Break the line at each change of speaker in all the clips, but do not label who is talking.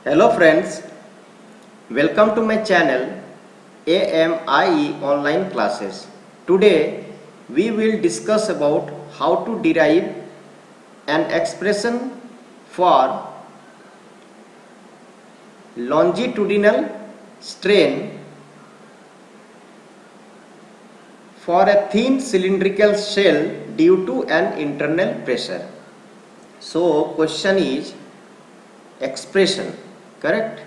Hello friends, welcome to my channel AMIE online classes. Today we will discuss about how to derive an expression for longitudinal strain for a thin cylindrical shell due to an internal pressure. So question is expression, correct?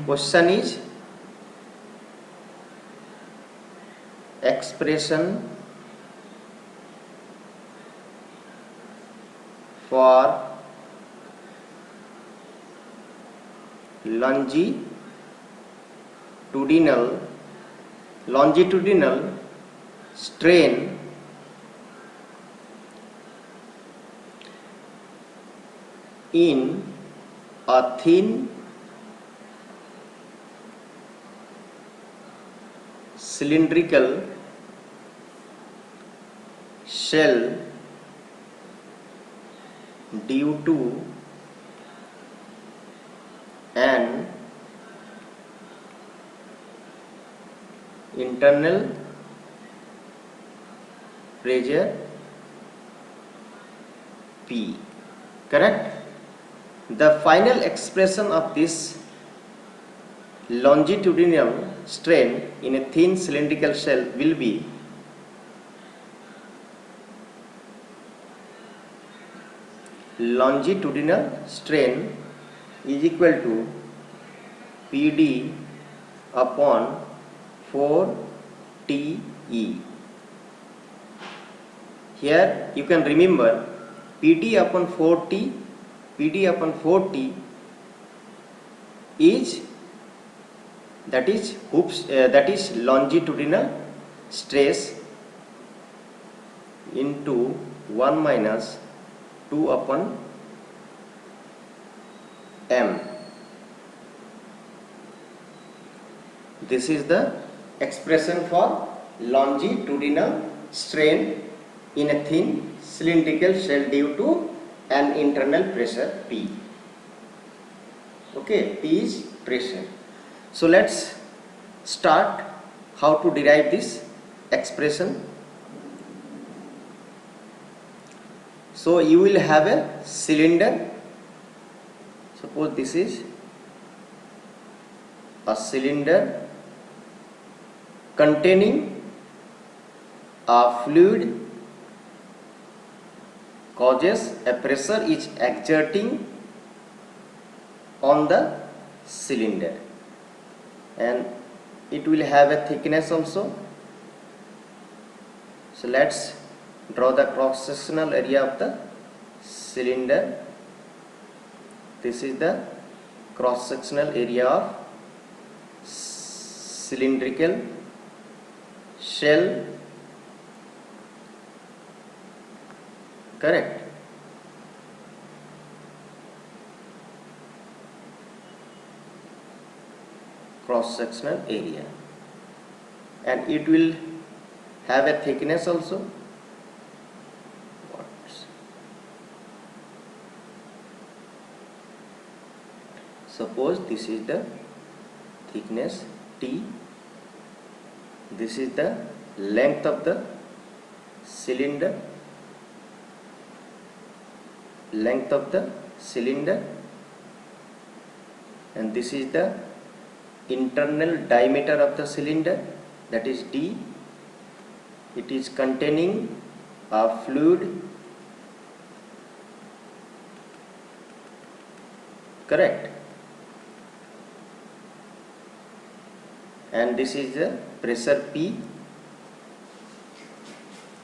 Question is expression for longitudinal strain in a thin cylindrical shell due to an internal pressure P. Correct? The final expression of this longitudinal strain in a thin cylindrical shell will be longitudinal strain is equal to PD upon 4TE. Here you can remember PD upon 4T is that is longitudinal stress into 1 minus 2 upon m. This is the expression for longitudinal strain in a thin cylindrical shell due to an internal pressure P. Okay, P is pressure. So let's start how to derive this expression. So you will have a cylinder. Suppose this is a cylinder containing a fluid causes a pressure is exerting on the cylinder, and it will have a thickness also. So let's draw the cross sectional area of the cylinder. This is the cross sectional area of cylindrical shell, correct? Cross sectional area, and it will have a thickness also. Suppose this is the thickness T, this is the length of the cylinder, and this is the internal diameter of the cylinder, that is D. It is containing a fluid, correct? And this is the pressure P.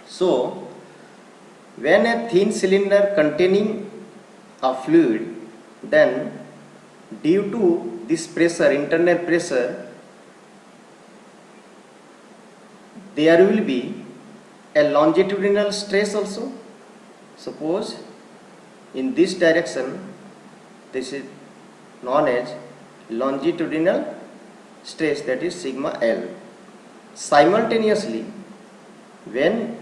So when a thin cylinder containing a fluid, then due to this pressure, internal pressure, there will be a longitudinal stress also. Suppose in this direction, this is known as longitudinal stress, that is sigma L. Simultaneously, when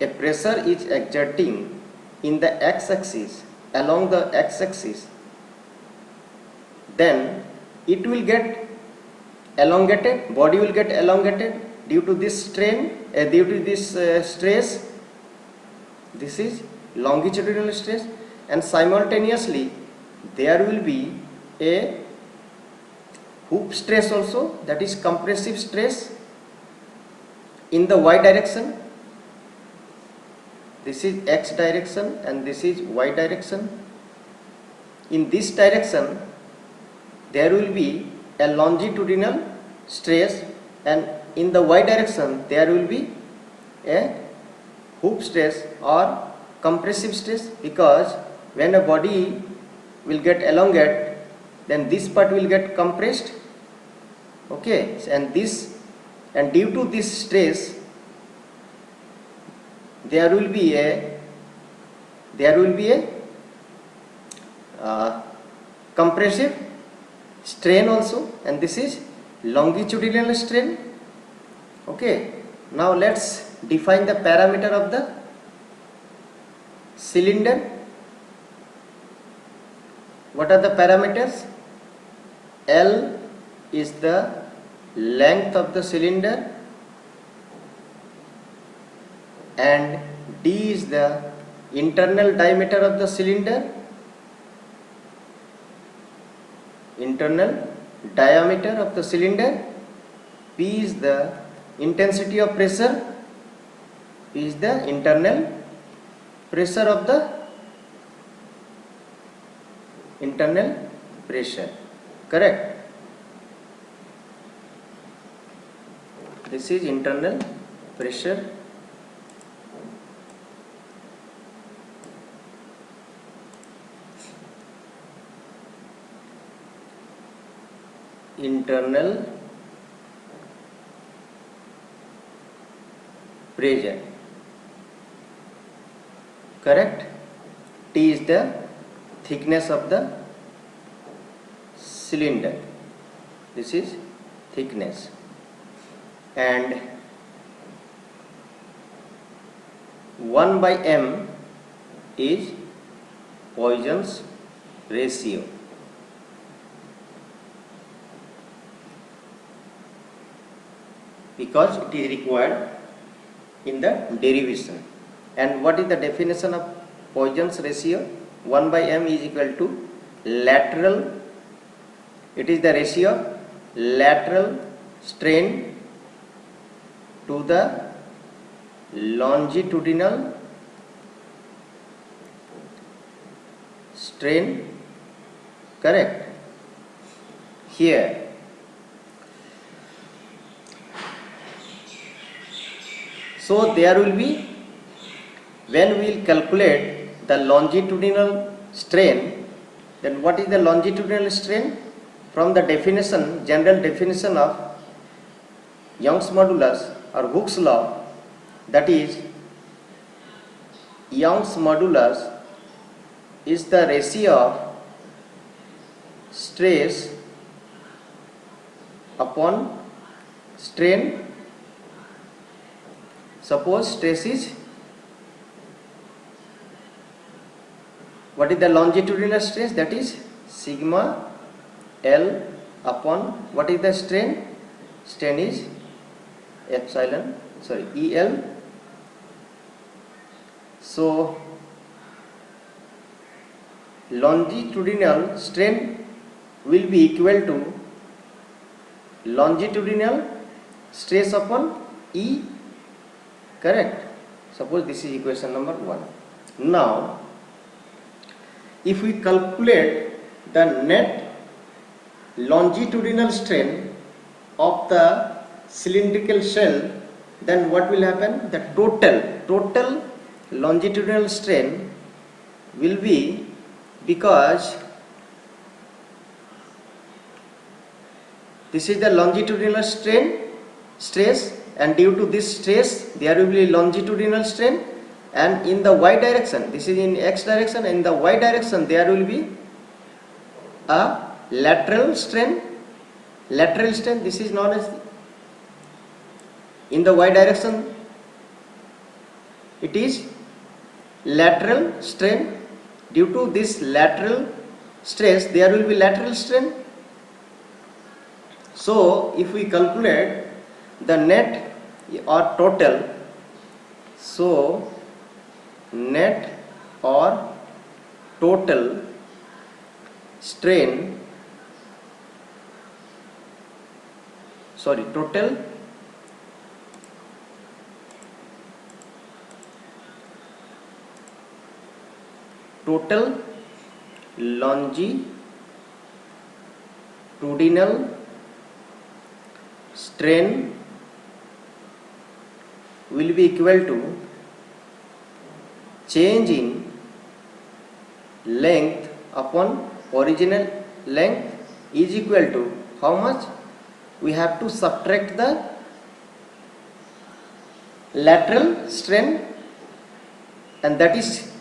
a pressure is exerting in the x-axis, along the x-axis, then it will get elongated, body will get elongated due to this strain, due to this stress. This is longitudinal stress, and simultaneously there will be a hoop stress also, that is compressive stress in the y direction. This is x direction and this is y direction. In this direction there will be a longitudinal stress, and in the y direction there will be a hoop stress or compressive stress, because when a body will get elongated, then this part will get compressed. Okay, and due to this stress there will be a compressive strain also, and this is longitudinal strain. Okay, now let's define the parameter of the cylinder. What are the parameters? L is the length of the cylinder and D is the internal diameter of the cylinder. Internal diameter of the cylinder. P is the intensity of pressure. P is the internal pressure of the internal pressure. Correct? This is internal pressure. Internal pressure. Correct? T is the thickness of the cylinder. This is thickness, and 1 by m is Poisson's ratio. Because it is required in the derivation. And what is the definition of Poisson's ratio? 1 by m is equal to lateral, it is the ratio of lateral strain to the longitudinal strain. Correct? Here so there will be, when we will calculate the longitudinal strain, then what is the longitudinal strain? From the definition, general definition of Young's modulus or Hooke's law, that is, Young's modulus is the ratio of stress upon strain. Suppose stress is, what is the longitudinal stress? That is sigma L upon, what is the strain? Strain is EL. So longitudinal strain will be equal to longitudinal stress upon E. Correct? Suppose this is equation number 1. Now if we calculate the net longitudinal strain of the cylindrical shell, then what will happen? The total longitudinal strain will be, because this is the longitudinal stress, and due to this stress there will be longitudinal strain, and in the y direction, this is in x direction, in the y direction there will be a lateral strain. This is known as, in the y direction it is lateral strain. Due to this lateral stress, there will be lateral strain. So if we calculate the net or total, so net or total strain, total longitudinal strain will be equal to change in length upon original length is equal to how much? We have to subtract the lateral strain, and that is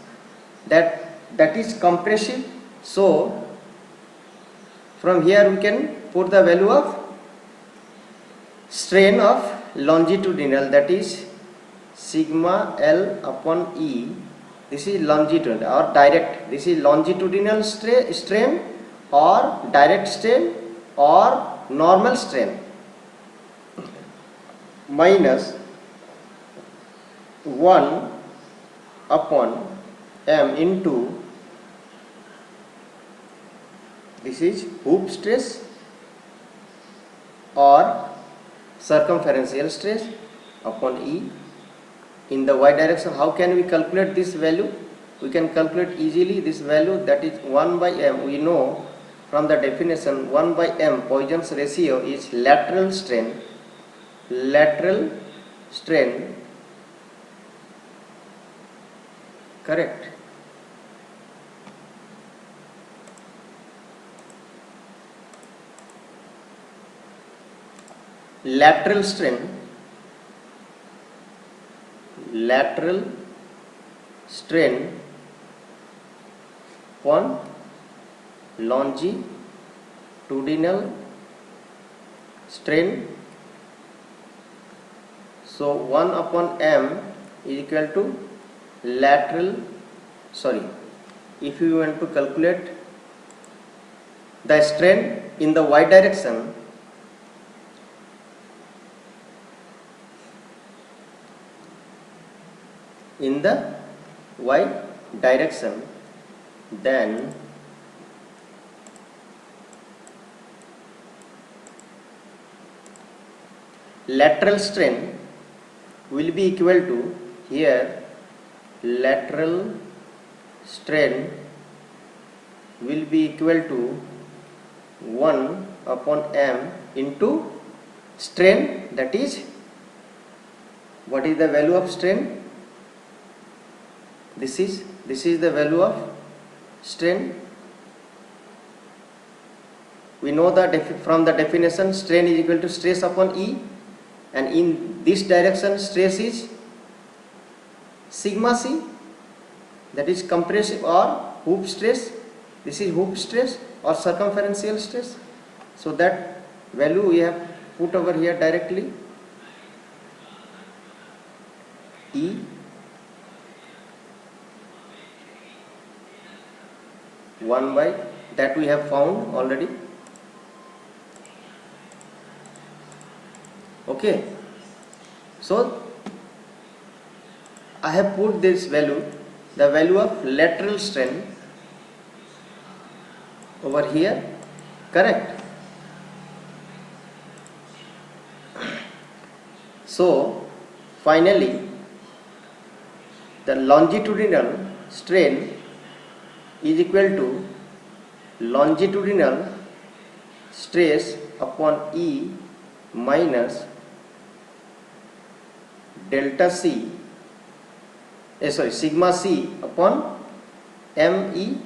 compressive. So from here we can put the value of strain of longitudinal, that is sigma L upon E. This is longitudinal or direct. This is longitudinal strain or direct strain or normal strain, minus 1 upon m into this is hoop stress or circumferential stress upon E. In the y direction, how can we calculate this value? We can calculate easily this value, that is 1 by m. We know from the definition 1 by m, Poisson's ratio is lateral strain. Correct. Lateral strain upon longitudinal strain. So 1 upon m is equal to if you want to calculate the strain in the y direction, then lateral strain will be equal to, here lateral strain will be equal to 1 upon m into strain, that is, what is the value of strain? This is the value of strain. We know that from the definition, strain is equal to stress upon E, and in this direction stress is sigma C, that is compressive or hoop stress. This is hoop stress or circumferential stress. So that value we have put over here directly. E one by that we have found already. Okay, so I have put this value, the value of lateral strain over here. Correct. So finally the longitudinal strain is equal to longitudinal stress upon E minus delta C, sigma C upon ME.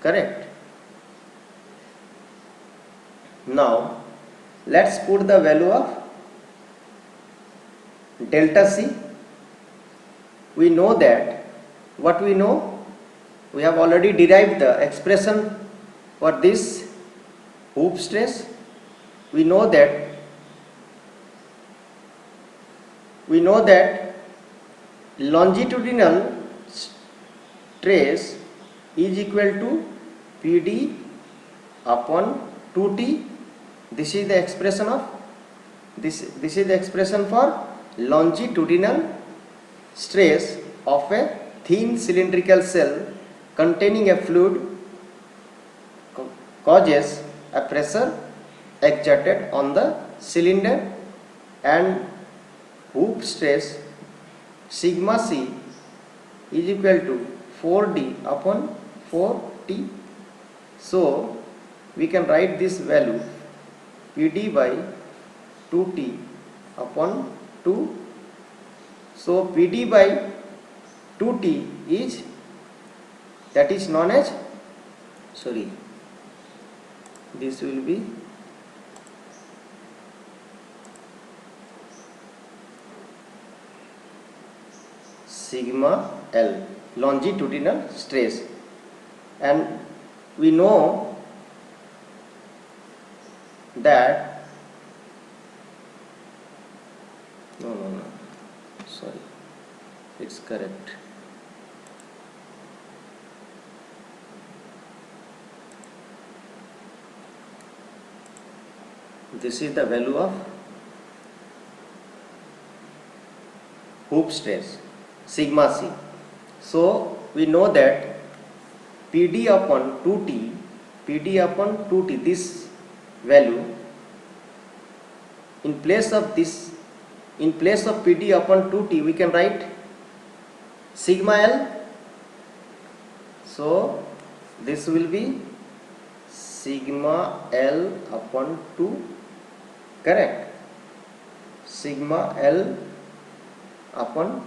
Correct. Now let's put the value of delta C. We know that, what we know, we have already derived the expression for this hoop stress. We know that longitudinal stress is equal to PD upon 2T. This is the expression of this is the expression for longitudinal stress of a thin cylindrical cell containing a fluid causes a pressure exerted on the cylinder, and hoop stress sigma c is equal to 4D upon 4T. So we can write this value PD by 2T upon 2. So PD by 2T is, that is known as, this will be sigma L, longitudinal stress, and we know that it's correct. This is the value of hoop stress, sigma c. So we know that PD upon 2T, this value, in place of PD upon 2T, we can write sigma L. So this will be sigma L upon 2, correct? Sigma L upon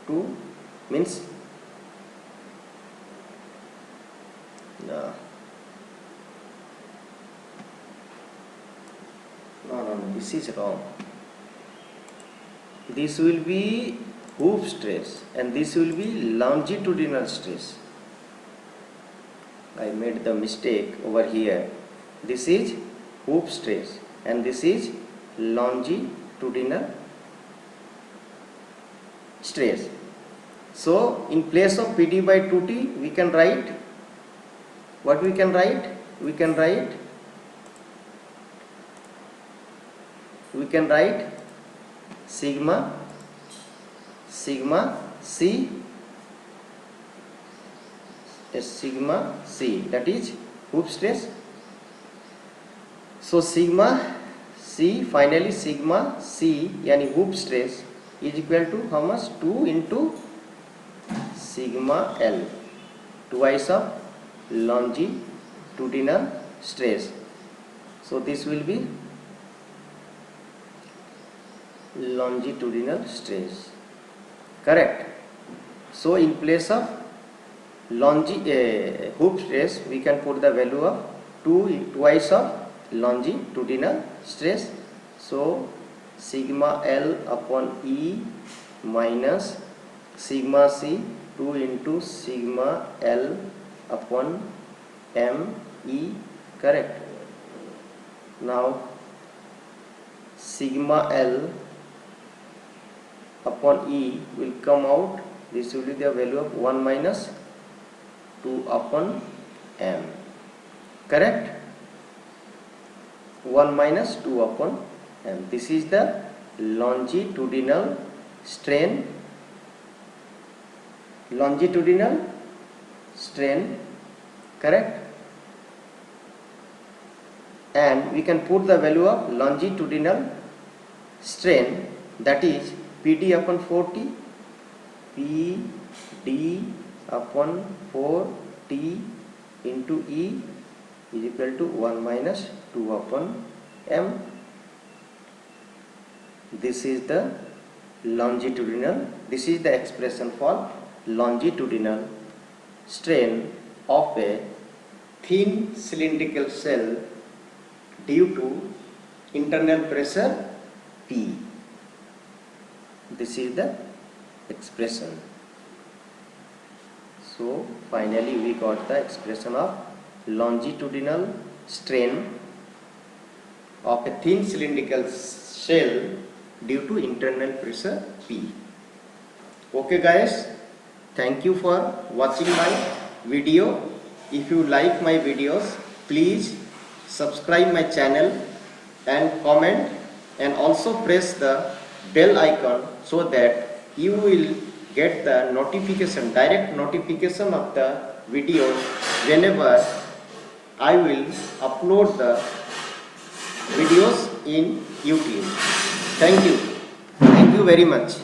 2 means no, this is wrong. This will be hoop stress and this will be longitudinal stress. I made the mistake over here. This is hoop stress and this is longitudinal stress. So in place of PD by 2T, we can write what we can write? We can write sigma C, that is hoop stress. So sigma C, finally sigma C yani hoop stress is equal to how much? 2 into sigma L, twice of longitudinal stress. So this will be longitudinal stress, correct? So in place of hoop stress, we can put the value of 2 twice of longitudinal stress. So sigma L upon E minus sigma C, 2 into sigma L upon M E, correct? Now sigma L upon E will come out, this will be the value of 1 minus 2 upon M, correct? 1 minus 2 upon M. This is the longitudinal strain, correct? And we can put the value of longitudinal strain, that is PD upon 4T, PD upon 4T into E is equal to 1 minus 2 upon M. This is the longitudinal, this is the expression for longitudinal strain of a thin cylindrical cell due to internal pressure P. This is the expression. So finally we got the expression of longitudinal strain of a thin cylindrical shell due to internal pressure P. Okay guys, thank you for watching my video. If you like my videos, please subscribe my channel and comment, and also press the bell icon so that you will get the notification, direct notification of the videos whenever I will upload the videos in YouTube. Thank you. Thank you very much.